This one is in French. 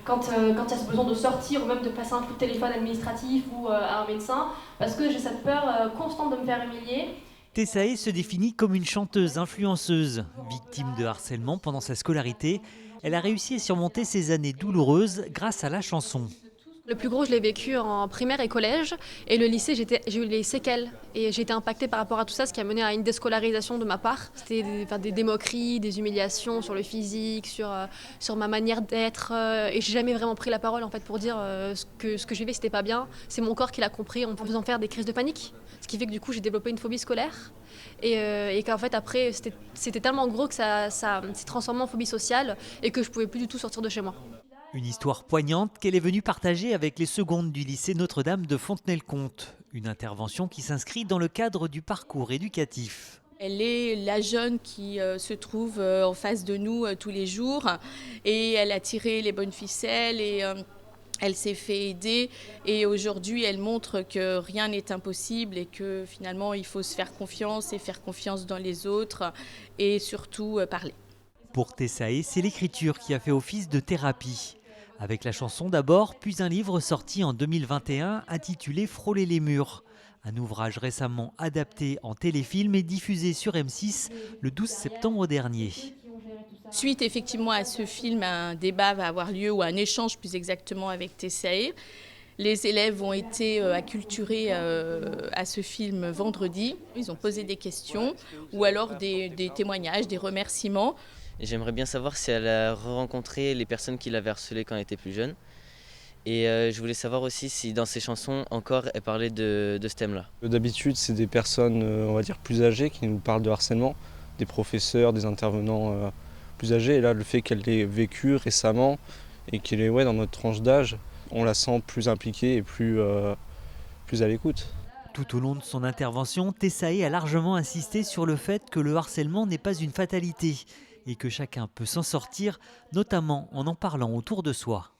Quand il y a ce besoin de sortir ou même de passer un coup de téléphone administratif ou à un médecin, parce que j'ai cette peur constante de me faire humilier. Tessae se définit comme une chanteuse influenceuse. Victime de harcèlement pendant sa scolarité, elle a réussi à surmonter ces années douloureuses grâce à la chanson. Le plus gros, je l'ai vécu en primaire et collège. Et le lycée, j'ai eu les séquelles. Et j'ai été impactée par rapport à tout ça, ce qui a mené à une déscolarisation de ma part. C'était des moqueries, des humiliations sur le physique, sur ma manière d'être. Et j'ai jamais vraiment pris la parole en fait, pour dire ce que je vivais, c'était pas bien. C'est mon corps qui l'a compris en me faisant faire des crises de panique. Ce qui fait que du coup, j'ai développé une phobie scolaire. Et qu'en fait, après, c'était tellement gros que ça s'est transformé en phobie sociale et que je pouvais plus du tout sortir de chez moi. Une histoire poignante qu'elle est venue partager avec les secondes du lycée Notre-Dame de Fontenay-le-Comte. Une intervention qui s'inscrit dans le cadre du parcours éducatif. Elle est la jeune qui se trouve en face de nous tous les jours et elle a tiré les bonnes ficelles et elle s'est fait aider et aujourd'hui elle montre que rien n'est impossible et que finalement il faut se faire confiance et faire confiance dans les autres et surtout parler. Pour Tessae, c'est l'écriture qui a fait office de thérapie. Avec la chanson d'abord, puis un livre sorti en 2021 intitulé Frôler les murs. Un ouvrage récemment adapté en téléfilm et diffusé sur M6 le 12 septembre dernier. Suite effectivement à ce film, un débat va avoir lieu, ou un échange plus exactement avec Tessae. Les élèves ont été acculturés à ce film vendredi. Ils ont posé des questions ou alors des témoignages, des remerciements. J'aimerais bien savoir si elle a rencontré les personnes qui l'avaient harcelée quand elle était plus jeune. Et je voulais savoir aussi si dans ses chansons encore elle parlait de ce thème-là. D'habitude, c'est des personnes, on va dire, plus âgées qui nous parlent de harcèlement, des professeurs, des intervenants plus âgés. Et là, le fait qu'elle l'ait vécu récemment et qu'elle est dans notre tranche d'âge, on la sent plus impliquée et plus à l'écoute. Tout au long de son intervention, Tessae a largement insisté sur le fait que le harcèlement n'est pas une fatalité et que chacun peut s'en sortir, notamment en parlant autour de soi.